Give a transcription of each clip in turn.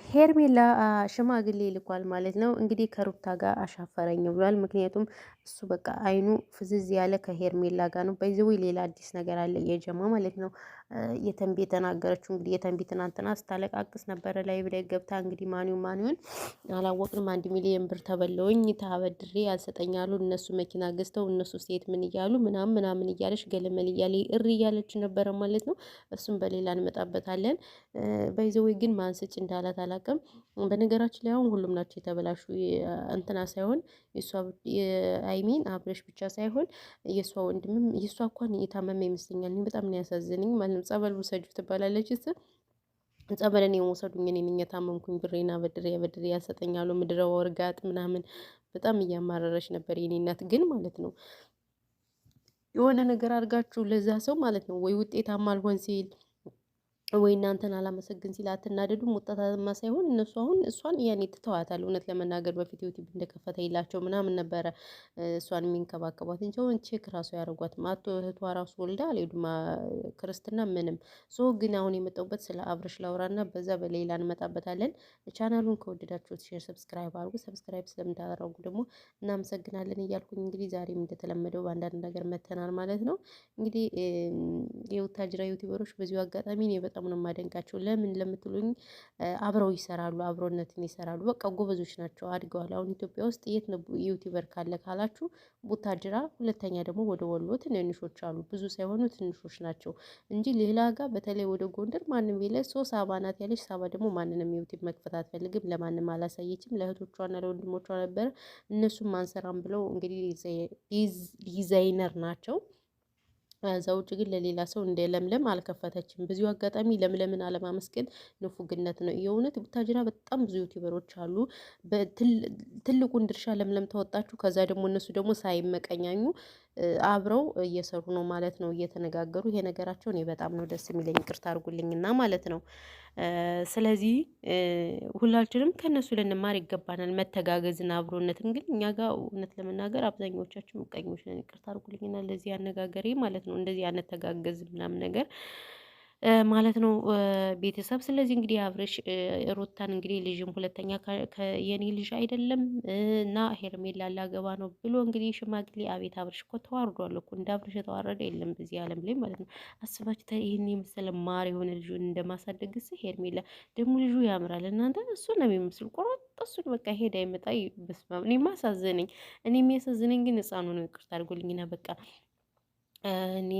ሄርሜላ ሽማግሌ ልኳል ማለት ነው። እንግዲህ ከሩታ ጋር አሻፈረኝ ብሏል። ምክንያቱም እሱ በቃ አይኑ ፍዝዝ ያለ ከሄርሜላ ጋር ነው። በዚህ ሌላ አዲስ ነገር አለ የጀማ ማለት ነው። የተንቢ የተናገረችው እንግዲህ የተንቢ ትናንትና ስታለቃቅስ ነበረ ላይ ብላይ ገብታ እንግዲህ ማንሆን አላወቅንም። 1 ሚሊዮን ብር ተበለውኝ ታበድሬ አልሰጠኛሉ እነሱ መኪና ገዝተው እነሱ ሴት ምን እያሉ ምናምን እያለች ገለመል እያለ እሪ እያለች ነበረ ማለት ነው። እሱም በሌላ እንመጣበታለን። በይዘዌ ግን ማንስጭ እንዳላት አላውቅም። በነገራችን ላይ አሁን ሁሉም ናቸው የተበላሹ። እንትና ሳይሆን የእሷ አይሚን አብረሽ ብቻ ሳይሆን የእሷ ወንድምም የእሷ እንኳን የታመመ ይመስለኛል። በጣም ነው ያሳዝነኝ ማለት ነው። ጸበል ውሰጁ ትባላለች ስ ጸበልን የመውሰዱኝ እኔ ነኝ የታመምኩኝ ብሬና በድሬ ያሰጠኛሉ ምድረ ወርጋጥ ምናምን በጣም እያማረረች ነበር የኔ እናት ግን ማለት ነው። የሆነ ነገር አድርጋችሁ ለዛ ሰው ማለት ነው ወይ ውጤታማ አልሆን ሲል ወይ እናንተን አላመሰግን ሲል አትናደዱም። ወጣታማ ሳይሆን እነሱ አሁን እሷን ያኔ ትተዋታል። እውነት ለመናገር በፊት ዩቲዩብ እንደከፈተ ይላቸው ምናምን ነበረ እሷን የሚንከባከቧት እንጂ አሁን ቼክ ራሱ ያደርጓት ማቶ እህቷ ራሱ ወልዳ አልሄዱም ክርስትና ምንም ሶ ግን አሁን የመጣሁበት ስለ አብርሽ ላውራና በዛ በሌላ እንመጣበታለን። ቻናሉን ከወደዳችሁት ሼር፣ ሰብስክራይብ አድርጉ። ሰብስክራይብ ስለምታደርጉ ደግሞ እናመሰግናለን እያልኩኝ እንግዲህ ዛሬም እንደተለመደው በአንዳንድ ነገር መተናል ማለት ነው። እንግዲህ የውታጅራ ዩቲዩበሮች በዚሁ አጋጣሚ እኔ በጣም ነው የማደንቃቸው። ለምን ለምትሉኝ አብረው ይሰራሉ፣ አብሮነትን ይሰራሉ። በቃ ጎበዞች ናቸው፣ አድገዋል። አሁን ኢትዮጵያ ውስጥ የት ነው ዩቲዩበር ካለ ካላችሁ ቡታጅራ፣ ሁለተኛ ደግሞ ወደ ወሎ ትንንሾች አሉ። ብዙ ሳይሆኑ ትንሾች ናቸው እንጂ ሌላ ጋር በተለይ ወደ ጎንደር ማንም የለ። ሳባ ናት ያለች ሳባ ደግሞ ማንንም ዩቲዩብ መክፈት አትፈልግም። ለማንም አላሳየችም። ለእህቶቿና ለወንድሞቿ ነበረ። እነሱም አንሰራም ብለው እንግዲህ ዲዛይነር ናቸው። እዛ ውጭ ግን ለሌላ ሰው እንደ ለምለም አልከፈተችም። በዚሁ አጋጣሚ ለምለምን አለማመስገን ንፉግነት ነው። የእውነት ቡታጅራ በጣም ብዙ ዩቲዩበሮች አሉ። ትልቁን ድርሻ ለምለም ተወጣችሁ። ከዛ ደግሞ እነሱ ደግሞ ሳይመቀኛኙ አብረው እየሰሩ ነው ማለት ነው፣ እየተነጋገሩ። ይሄ ነገራቸው እኔ በጣም ነው ደስ የሚለኝ። ይቅርታ አድርጉልኝና ማለት ነው። ስለዚህ ሁላችንም ከነሱ ልንማር ይገባናል፣ መተጋገዝን፣ አብሮነትን። ግን እኛ ጋር እውነት ለመናገር አብዛኞቻችን ምቀኞች ነን። ይቅርታ አድርጉልኝና ለዚህ አነጋገሬ ማለት ነው። እንደዚህ አንተጋገዝ ምናምን ነገር ማለት ነው ቤተሰብ። ስለዚህ እንግዲህ አብርሽ ሩታን እንግዲህ ልጅም ሁለተኛ የኔ ልጅ አይደለም እና ሄርሜላ ላገባ ነው ብሎ እንግዲህ ሽማግሌ አቤት አብርሽ እኮ ተዋርዷል እኮ እንደ አብርሽ የተዋረደ የለም በዚህ ዓለም ላይ ማለት ነው። አስባችሁ ይህን የመሰለ ማር የሆነ ልጅ እንደማሳደግስ ሄርሜላ ደግሞ ልጁ ያምራል። እናንተ እሱ ነው የሚመስሉ ቆሮጥ እሱን በቃ ሄዳ ይመጣ በስማም። እኔ ማሳዘነኝ እኔ የሚያሳዝነኝ ግን ህፃኑ ነው። ይቅርታ አድርጎልኝና በቃ እኔ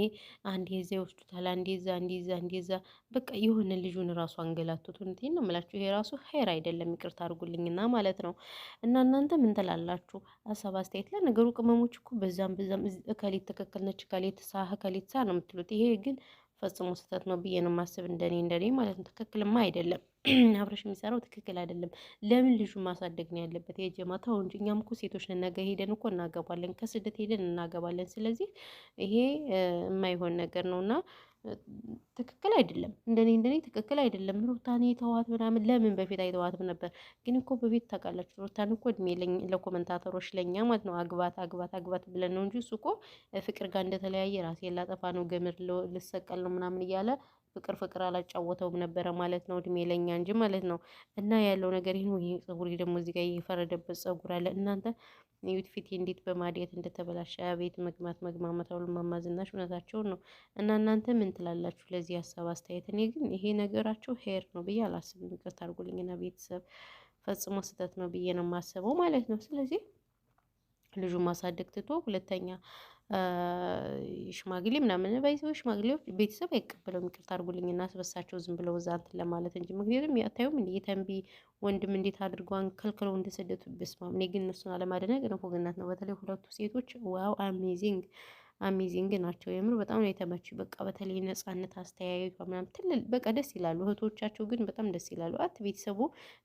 አንዴ እዛ ይወስዱታል፣ አንዴ እዛ በቃ የሆነ ልጁን ራሱ አንገላቱት። እውነቴን ነው የምላችሁ። ይሄ ራሱ ሄር አይደለም። ይቅርታ አድርጉልኝና ማለት ነው። እና እናንተ ምን ትላላችሁ? ሀሳብ አስተያየት። ለነገሩ ቅመሞች እኮ በዛም እከሌት ትክክል ነች፣ እከሌት ሳህ፣ እከሌት ሳ ነው የምትሉት። ይሄ ግን ፈጽሞ ስህተት ነው ብዬ ነው የማስብ። እንደኔ ማለት ነው። ትክክልማ አይደለም። አብረሽ የሚሰራው ትክክል አይደለም። ለምን ልጁ ማሳደግ ነው ያለበት? የጀማ ተው እንጂ። እኛም እኮ ሴቶች ነን፣ ነገ ሄደን እኮ እናገባለን፣ ከስደት ሄደን እናገባለን። ስለዚህ ይሄ የማይሆን ነገር ነውና ትክክል አይደለም። እንደኔ ትክክል አይደለም። ሩታን የተዋት ምናምን ለምን በፊት አይተዋትም ነበር? ግን እኮ በፊት ታውቃላችሁ፣ ሩታን እኮ እድሜ ለኮመንታተሮች ለኛ ማለት ነው አግባት ብለን ነው እንጂ እሱ እኮ ፍቅር ጋር እንደተለያየ ራሴን ላጠፋ ነው ገመድ ልሰቀል ነው ምናምን እያለ ፍቅር አላጫወተውም ነበረ ማለት ነው። እድሜ ለኛ እንጂ ማለት ነው። እና ያለው ነገር ይሄ ነው። ይሄ ፀጉሬ ደግሞ እዚህ ጋር እየፈረደበት ፀጉር አለ። እናንተ ዩት ፊቴ እንዴት በማዲያት እንደተበላሸ ቤት መግማመት አሁን ማማዝናሽ እውነታቸውን ነው። እና እናንተ ምን ትላላችሁ ለዚህ ሀሳብ አስተያየት? እኔ ግን ይሄ ነገራቸው ሄር ነው ብዬ አላስብም። ይቅርታ አድርጉልኝና ቤተሰብ ፈጽሞ ስህተት ነው ብዬ ነው የማስበው ማለት ነው። ስለዚህ ልጁ ማሳደግ ትቶ ሁለተኛ ሽማግሌ ምናምን ባይሰው ሽማግሌዎች ቤተሰብ አይቀበለውም። ይቅርታ አድርጉልኝና ስበሳቸው ዝም ብለው እዛ እንትን ለማለት እንጂ ምክንያቱም ያታዩም እንደ የተንቢ ወንድም እንዴት አድርገው ከልክለው እንደሰደቱ በስማም። እኔ ግን እነሱን አለማድነቅ ንፉግነት ነው። በተለይ ሁለቱ ሴቶች ዋው አሜዚንግ ናቸው። የምር በጣም ነው የተመቹ። በቃ በተለይ ነጻነት አስተያየቷ ምናምን በቃ ደስ ይላሉ። እህቶቻቸው ግን በጣም ደስ ይላሉ። ቤተሰቡ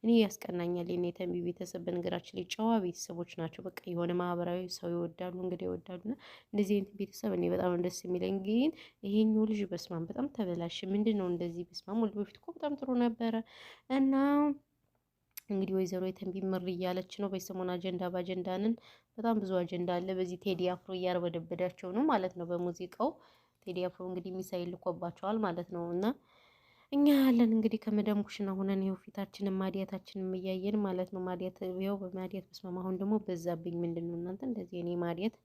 እኔ ያስቀናኛል። የኔ የተንቢ ቤተሰብ በነገራችን ላይ ጨዋ ቤተሰቦች ናቸው። በቃ የሆነ ማህበራዊ ሰው ይወዳሉ፣ እንግዲህ ይወዳሉና እንደዚህ አይነት ቤተሰብ እኔ በጣም ነው ደስ የሚለኝ። ግን ይሄኛው ልጅ በስማም በጣም ተበላሽ። ምንድን ነው እንደዚህ በስማም። ወልድ በፊት እኮ በጣም ጥሩ ነበረ እና እንግዲህ ወይዘሮ የተንቢ ምር እያለች ነው። በሰሞን አጀንዳ በአጀንዳንን በጣም ብዙ አጀንዳ አለ። በዚህ ቴዲ አፍሮ እያርበደበዳቸው ነው ማለት ነው። በሙዚቃው ቴዲ አፍሮ እንግዲህ ሚሳይል ልኮባቸዋል ማለት ነው። እና እኛ ያለን እንግዲህ ከመዳም ኩሽና ሆነን ይኸው ፊታችንን ማዲያታችንን እያየን ማለት ነው። ማዲያት ይኸው በማዲያት በስማም አሁን ደግሞ በዛብኝ። ምንድን ነው እናንተ እንደዚህ እኔ ማዲያት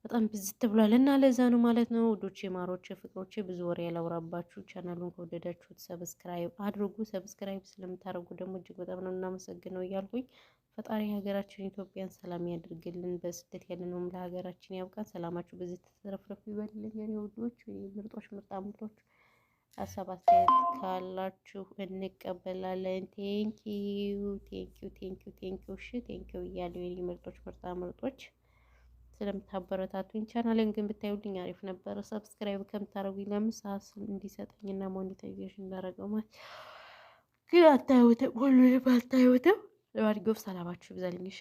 በጣም ብዝት ብሏል እና ለዛ ነው ማለት ነው። ውዶቼ፣ ማሮቼ፣ ፍቅሮቼ ብዙ ወሬ ያላውራባችሁ። ቻናሉን ከወደዳችሁት ሰብስክራይብ አድርጉ። ሰብስክራይብ ስለምታደርጉ ደግሞ እጅግ በጣም ነው እናመሰግነው እያልኩኝ ፈጣሪ ሀገራችን ኢትዮጵያን ሰላም ያድርግልን። በስደት ያለነውም ለሀገራችን ያብቃን። ሰላማችሁ በዚህ ተትረፍረፉ ይበልልኝ የኔ ውዶች፣ ምርጦች፣ ምርጣምጦች። ሀሳብ አስተያየት ካላችሁ እንቀበላለን። ቴንኪዩ ቴንኪዩ ቴንኪዩ ቴንኪዩ። እሺ ቴንኪዩ እያለሁ የኔ ምርጦች፣ ምርጣምርጦች ስለምታበረታቱኝ። ቻናሌን ግን ብታዩልኝ አሪፍ ነበረ። ሰብስክራይብ ከምታደርጉኝ ለምን ሰዓት እንዲሰጠኝና ሞኔታይዜሽን እንዳደረገው ማለት ግን አታዩትም፣ ሁሉንም አታዩትም። ለማንኛውም ሰላማችሁ ይብዛልኝ። እሺ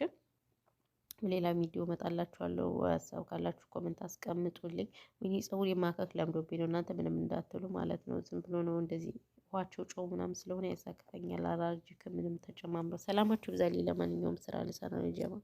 ሌላ ቪዲዮ እመጣላችኋለሁ። ሀሳብ ካላችሁ ኮመንት አስቀምጡልኝ። ወይኔ ፀጉር የማካክ ለምዶብኝ ነው እናንተ ምንም እንዳትሉ ማለት ነው። ዝም ብሎ ነው እንደዚህ ውሃቸው ጨው ምናምን ስለሆነ ያሳክፈኛል። አላርጂ ከምንም ተጨማምሮ። ሰላማችሁ ይብዛልኝ። ለማንኛውም ስራ ልሰራ ነው ጀማ